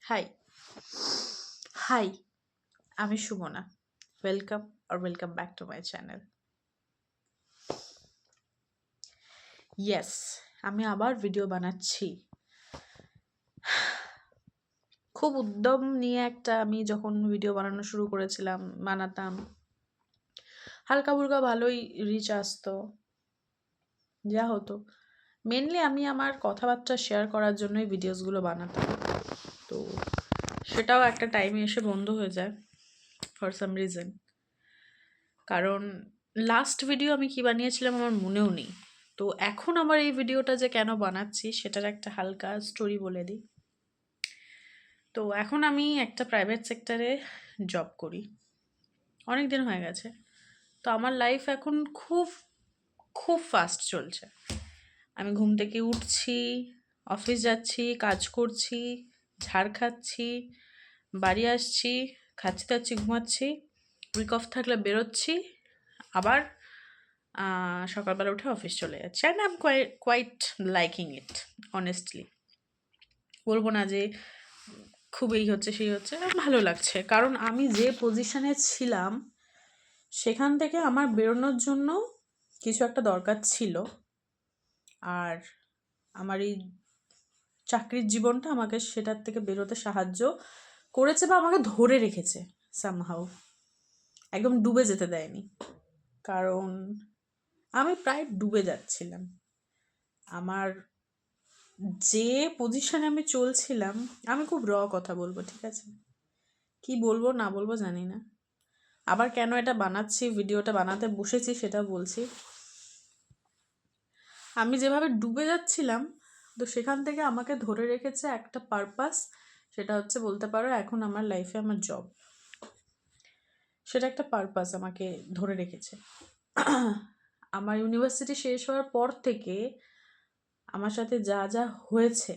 High high আমি Sumana. Welcome back to my channel. Yes, আমি আবার ভিডিও বানাচ্ছি। খুব উদ্যম নিয়ে আমি যখন ভিডিও বানানো শুরু করেছিলাম, বানাতাম, হালকা ফুলকা ভালোই রিচ আসতো, যা হতো। মেনলি আমি আমার কথাবার্তা শেয়ার করার জন্যই ভিডিওসগুলো বানাতাম। তো সেটাও একটা টাইমে এসে বন্ধ হয়ে যায় ফর সাম রিজন। কারণ লাস্ট ভিডিও আমি কি বানিয়েছিলাম আমার মনেও নেই। তো এখন আমার এই ভিডিওটা যে কেন বানাচ্ছি সেটার একটা হালকা স্টোরি বলে দিই। তো এখন আমি একটা প্রাইভেট সেক্টরে জব করি, অনেক দিন হয়ে গেছে। তো আমার লাইফ এখন খুব খুব ফাস্ট চলছে। আমি ঘুম থেকে উঠছি, অফিস যাচ্ছি, কাজ করছি, ঝাড় খাচ্ছি, বাড়ি আসছি, খাচ্ছি দাচ্ছি, ঘুমাচ্ছি, উইক অফ থাকলে বেরোচ্ছি, আবার সকালবেলা উঠে অফিস চলে যাচ্ছে। And I am quite liking it honestly. বলবো না যে খুব এই হচ্ছে সেই হচ্ছে, ভালো লাগছে। কারণ আমি যে পজিশনে ছিলাম সেখান থেকে আমার বেরোনোর জন্য কিছু একটা দরকার ছিল। আর আমার এই চাকরির জীবনটা আমাকে সেটার থেকে বেরোতে সাহায্য করেছে বা আমাকে ধরে রেখেছে সামহাউ, একদম ডুবে যেতে দেয়নি। কারণ আমি প্রায় ডুবে যাচ্ছিলাম। আমার যে পজিশনে আমি চলছিলাম, আমি খুব কথা বলবো, ঠিক আছে? কি বলবো না বলবো জানি না। আবার কেন এটা বানাচ্ছি, ভিডিওটা বানাতে বসেছি সেটা বলছি। আমি যেভাবে ডুবে যাচ্ছিলাম, তো সেখান থেকে আমাকে ধরে রেখেছে একটা পারপাস। সেটা হচ্ছে বলতে পারো এখন আমার লাইফে আমার জব। সেটা একটা পারপাস আমাকে ধরে রেখেছে। আমার ইউনিভার্সিটি শেষ হওয়ার পর থেকে আমার সাথে যা যা হয়েছে,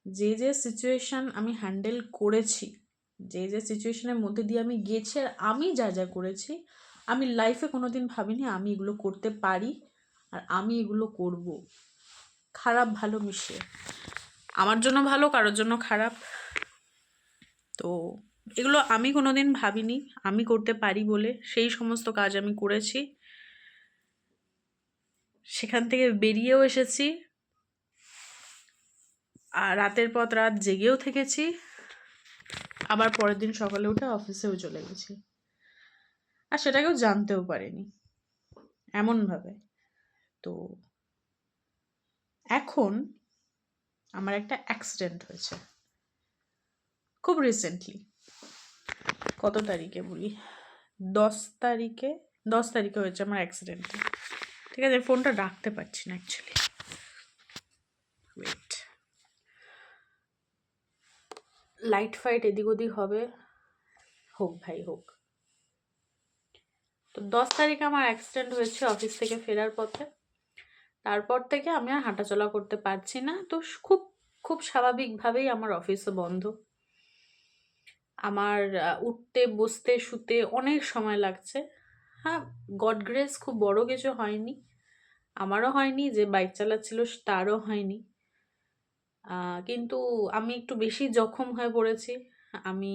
যে যে সিচুয়েশান আমি হ্যান্ডেল করেছি, যে যে সিচুয়েশনের মধ্যে দিয়ে আমি গেছি, আর আমি যা যা করেছি, আমি লাইফে কোনো দিন ভাবিনি আমি এগুলো করতে পারি আর আমি এগুলো করব। খারাপ ভালো মিশিয়ে, আমার জন্য ভালো, কারোর জন্য খারাপ। তো এগুলো আমি কোনো দিন ভাবিনি আমি করতে পারি বলে সেই সমস্ত কাজ আমি করেছি। সেখান থেকে বেরিয়েও এসেছি, আর রাতের পর রাত জেগেও থেকেছি, আবার পরের দিন সকালে উঠে অফিসেও চলে গেছি। আর সেটা কেউ জানতেও পারেনি এমনভাবে। তো এখন আমার একটা অ্যাক্সিডেন্ট হয়েছে খুব রিসেন্টলি। কত তারিখে বলি, 10 তারিখে হয়েছে আমার অ্যাক্সিডেন্টটা। ঠিক আছে, ফোনটা রাখতে পারছি না অ্যাকচুয়ালি, ওয়েট। লাইট ফাইট এদিক ওদিক হবে, হোক ভাই হোক। তো 10 তারিখে আমার অ্যাক্সিডেন্ট হয়েছে অফিস থেকে ফেরার পথে। তারপর থেকে আমি আর হাঁটাচলা করতে পারছি না। তো খুব খুব স্বাভাবিকভাবেই আমার অফিসও বন্ধ। আমার উঠতে বসতে শুতে অনেক সময় লাগছে। হ্যাঁ, গড গ্রেস খুব বড় কিছু হয়নি, আমারও হয়নি, যে বাইক চালাচ্ছিল তারও হয়নি। কিন্তু আমি একটু বেশি জখম হয়ে পড়েছি। আমি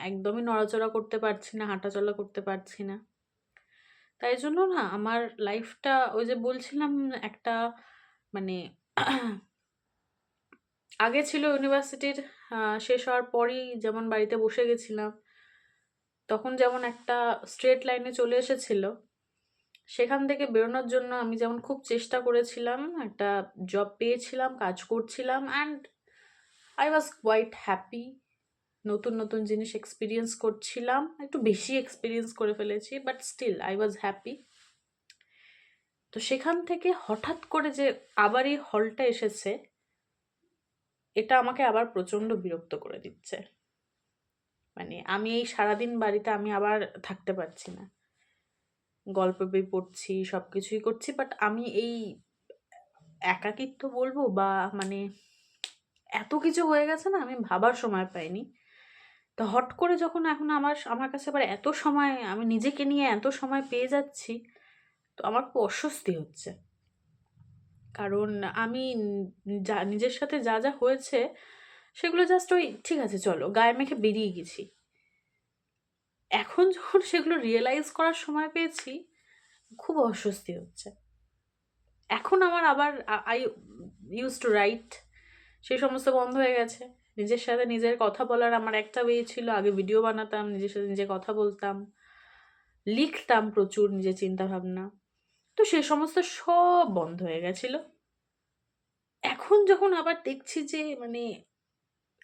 একদমই নড়াচড়া করতে পারছি না, হাঁটাচলা করতে পারছি না। তাই জন্য না আমার লাইফটা, ওই যে বলছিলাম একটা, মানে আগে ছিল ইউনিভার্সিটির শেষ হওয়ার পরই যেমন বাড়িতে বসে গেছিলাম, তখন যেমন একটা স্ট্রেট লাইনে চলে এসেছিল। সেখান থেকে বেরোনোর জন্য আমি যেমন খুব চেষ্টা করেছিলাম, একটা জব পেয়েছিলাম, কাজ করছিলাম, and I was quite happy. নতুন নতুন জিনিস এক্সপিরিয়েন্স করছিলাম, একটু বেশি এক্সপিরিয়েন্স করে ফেলেছি, but still I was happy. তো সেখান থেকে হঠাৎ করে যে আবার এই হলটা এসেছে, এটা আমাকে আবার প্রচণ্ড বিরক্ত করে দিচ্ছে। মানে আমি এই সারাদিন বাড়িতে আমি আবার থাকতে পারছি না, গল্প বই পড়ছি, সব কিছুই করছি, বাট আমি এই একাকিত্ব বলবো বা মানে এত কিছু হয়ে গেছে না, আমি ভাবার সময় পাইনি। তো হট করে যখন এখন আমার কাছে আবার এত সময়, আমি নিজেকে নিয়ে এত সময় পেয়ে যাচ্ছি, তো আমার খুব অস্বস্তি হচ্ছে। কারণ আমি যা নিজের সাথে যা যা হয়েছে সেগুলো জাস্ট ওই ঠিক আছে চলো গায়ে মেখে বেরিয়ে গেছি। এখন যখন সেগুলো রিয়েলাইজ করার সময় পেয়েছি, খুব অস্বস্তি হচ্ছে। এখন আমার আবার আই ইউজ টু রাইট, সেই সমস্ত বন্ধ হয়ে গেছে। নিজের সাথে নিজের কথা বলার আমার একটা ওয়ে ছিল, আগে ভিডিও বানাতাম, নিজের সাথে নিজে কথা বলতাম, লিখতাম প্রচুর নিজের চিন্তা ভাবনা, তো সেই সমস্ত সব বন্ধ হয়ে গেছিল। এখন যখন আবার দেখছি যে মানে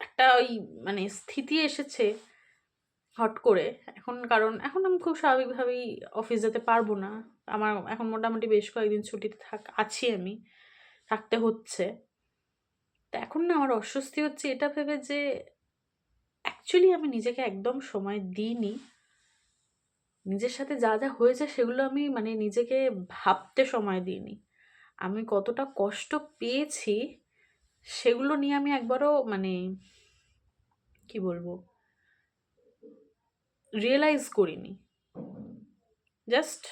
একটা ওই মানে স্থিতি এসেছে হট করে, এখন কারণ এখন আমি খুব স্বাভাবিকভাবেই অফিস যেতে পারবো না। আমার এখন মোটামুটি বেশ কয়েকদিন ছুটিতে আছি, আমি থাকতে হচ্ছে। তো এখন না আমার অস্বস্তি হচ্ছে এটা ভেবে যে অ্যাকচুয়ালি আমি নিজেকে একদম সময় দিইনি। নিজের সাথে যা যা হয়েছে সেগুলো আমি মানে নিজেকে ভাবতে সময় দিইনি। আমি কতটা কষ্ট পেয়েছি সেগুলো নিয়ে আমি একবারও মানে কি বলবো রিয়েলাইজ করিনি, জাস্ট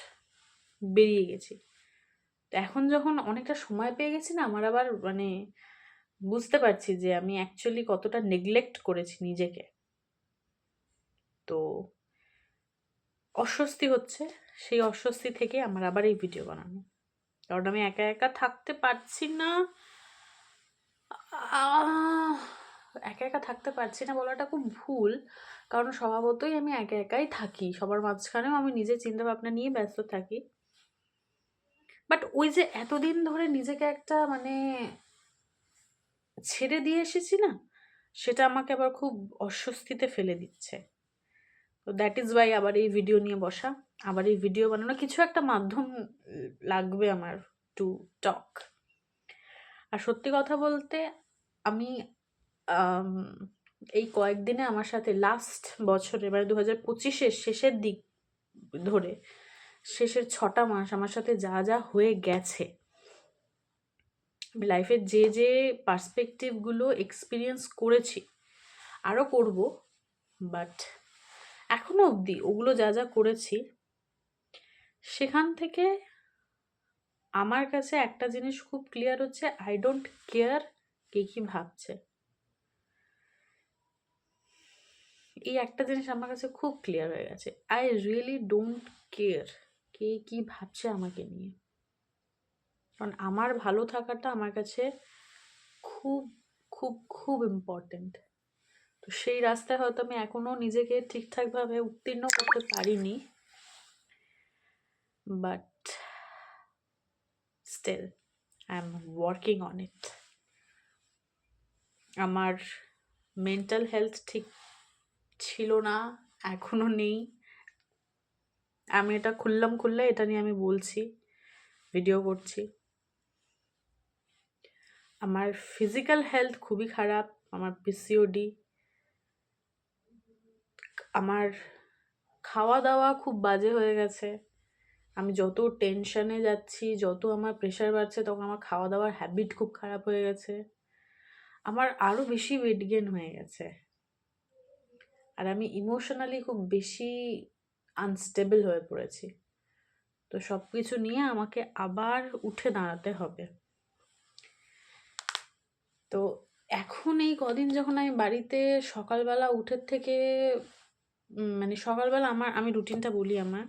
বেরিয়ে গেছি। তো এখন যখন অনেকটা সময় পেয়ে গেছি না, আমার আবার মানে বুঝতে পারছি যে আমি অ্যাকচুয়ালি কতটা নেগলেক্ট করেছি নিজেকে। তো অস্বস্তি হচ্ছে, সেই অস্বস্তি থেকে আমার আবার এই ভিডিও বানানো, কারণ আমি একা একা থাকতে পারছি না। একা একা থাকতে পারছি না বলাটা খুব ভুল, কারণ স্বভাবতই আমি একা একাই থাকি, সবার মাঝখানেও আমি নিজের চিন্তা ভাবনা নিয়ে ব্যস্ত থাকি। বাট ওই যে এতদিন ধরে নিজেকে একটা মানে ছেড়ে দিয়ে এসেছি না, সেটা আমাকে আবার খুব অস্বস্তিতে ফেলে দিচ্ছে। তো দ্যাট ইজ ওয়াই আবার এই ভিডিও নিয়ে বসা, আবার এই ভিডিও বানানো, কিছু একটা মাধ্যম লাগবে আমার টু টক। আর সত্যি কথা বলতে আমি এই কয়েকদিনে আমার সাথে লাস্ট বছরে মানে 2025-এর শেষের দিক ধরে শেষের 6টা মাস আমার সাথে যা যা হয়ে গেছে, আমি লাইফের যে যে পার্সপেক্টিভগুলো এক্সপিরিয়েন্স করেছি, আরও করব, বাট এখনো অবধি ওগুলো যা যা করেছি সেখান থেকে আমার কাছে একটা জিনিস খুব ক্লিয়ার হচ্ছে, আই ডোন্ট কেয়ার কে কি ভাবছে। এই একটা জিনিস আমার কাছে খুব ক্লিয়ার হয়ে গেছে, আই রিয়েলি ডোন্ট কেয়ার কে কি ভাবছে আমাকে নিয়ে। কারণ আমার ভালো থাকাটা আমার কাছে খুব খুব খুব ইম্পর্টেন্ট। তো সেই রাস্তায় হয়তো আমি এখনো নিজেকে ঠিকঠাকভাবে উত্তীর্ণ করতে পারিনি, but still I am working on it. আমার মেন্টাল হেলথ ঠিক ছিল না, এখনো নেই। আমি এটা খুললে এটা নিয়ে আমি বলছি, ভিডিও করছি। আমার ফিজিক্যাল হেলথ খুবই খারাপ, আমার পিসিওডি, আমার খাওয়া দাওয়া খুব বাজে হয়ে গেছে। আমি যত টেনশনে যাচ্ছি, যত আমার প্রেশার বাড়ছে, তখন আমার খাওয়া দাওয়ার হ্যাবিট খুব খারাপ হয়ে গেছে। আমার আরও বেশি ওয়েট গেইন হয়ে গেছে। আর আমি ইমোশনালি খুব বেশি আনস্টেবল হয়ে পড়েছি। তো সব কিছু নিয়ে আমাকে আবার উঠে দাঁড়াতে হবে। তো এখন এই কদিন যখন আমি বাড়িতে সকালবেলা উঠের থেকে মানে সকালবেলা আমি রুটিনটা বলি আমার।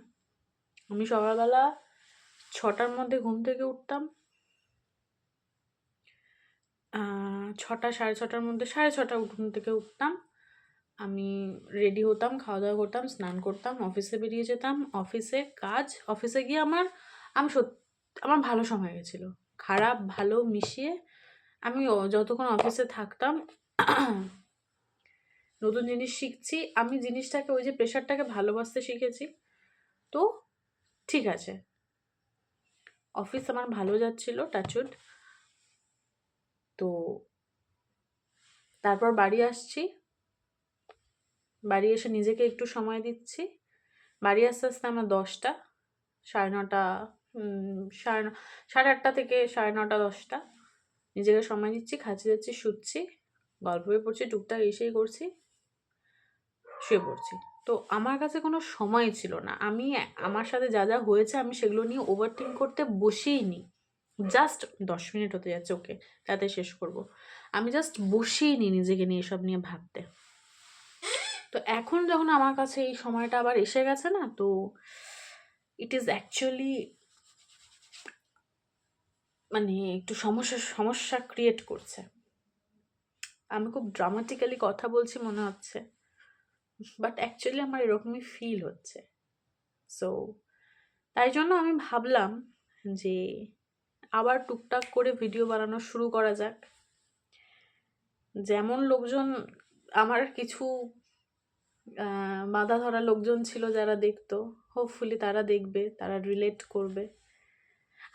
আমি সকালবেলা 6টার মধ্যে ঘুম থেকে উঠতাম, 6টা 6:30টার মধ্যে 6:30 ঘুম থেকে উঠতাম। আমি রেডি হতাম, খাওয়া দাওয়া করতাম, স্নান করতাম, অফিসে বেরিয়ে যেতাম। অফিসে গিয়ে আমার ভালো সময় গেছিলো, খারাপ ভালো মিশিয়ে আমি যতক্ষণ অফিসে থাকতাম নতুন জিনিস শিখছি, আমি জিনিসটাকে ওই যে প্রেশারটাকে ভালোবাসতে শিখেছি। তো ঠিক আছে, অফিস আমার ভালো যাচ্ছিল, টাচউড। তো তারপর বাড়ি আসছি, বাড়ি এসে নিজেকে একটু সময় দিচ্ছি। বাড়ি আস্তে আস্তে আমার 10টা, 9:30, 8:30 থেকে 9:30 10টা। নিজেকে সময় দিচ্ছি, খাচ্ছি যাচ্ছি, শুচ্ছি, গল্প বই পড়ছি, টুকটাক এসেই করছি, শুয়ে পড়ছি। তো আমার কাছে কোনো সময় ছিল না, আমি আমার সাথে যা যা হয়েছে আমি সেগুলো নিয়ে ওভারথিঙ্ক করতে বসেই নি। জাস্ট 10 মিনিট হতে যাচ্ছে, ওকে তাতে শেষ করব। আমি জাস্ট বসিয়ে নিই নিজেকে নিয়ে এসব নিয়ে ভাবতে। তো এখন যখন আমার কাছে এই সময়টা আবার এসে গেছে না, তো ইট ইজ অ্যাকচুয়ালি মানে একটু সমস্যা ক্রিয়েট করছে। আমি খুব ড্রামাটিক্যালি কথা বলছি মনে হচ্ছে, বাট অ্যাকচুয়ালি আমার এরকমই ফিল হচ্ছে। সো তাই জন্য আমি ভাবলাম যে আবার টুকটাক করে ভিডিও বানানো শুরু করা যাক। যেমন লোকজন, আমার কিছু বাঁধা ধরা লোকজন ছিল যারা দেখতো, হোপফুলি তারা দেখবে, তারা রিলেট করবে।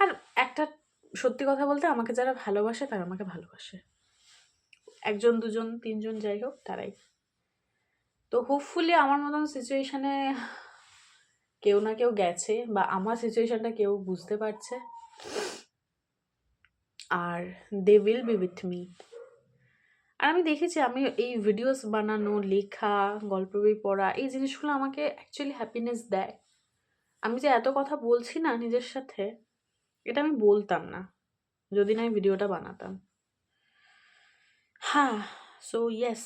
আর একটা সত্যি কথা বলতে, আমাকে যারা ভালোবাসে তারা আমাকে ভালোবাসে, 1 জন 2 জন 3 জন যাই হোক, তারাই। তো হোপফুলি আমার মতন সিচুয়েশনে কেউ না কেউ গেছে, বা আমার সিচুয়েশনটা কেউ বুঝতে পারছে, আর they will be with me. আর আমি দেখেছি, আমি এই ভিডিওস বানানো, লেখা, গল্প বই পড়া, এই জিনিসগুলো আমাকে অ্যাকচুয়ালি হ্যাপিনেস দেয়। আমি যে এত কথা বলছি না নিজের সাথে, এটা আমি বলতাম না যদি না এই ভিডিওটা বানাতাম। হ্যাঁ, সো ইয়েস,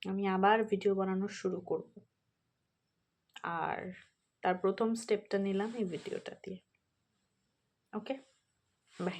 আমি আবার ভিডিও বানানো শুরু করব। আর তার প্রথম স্টেপটা নিলাম এই ভিডিওটা দিয়ে। ওকে, বাই।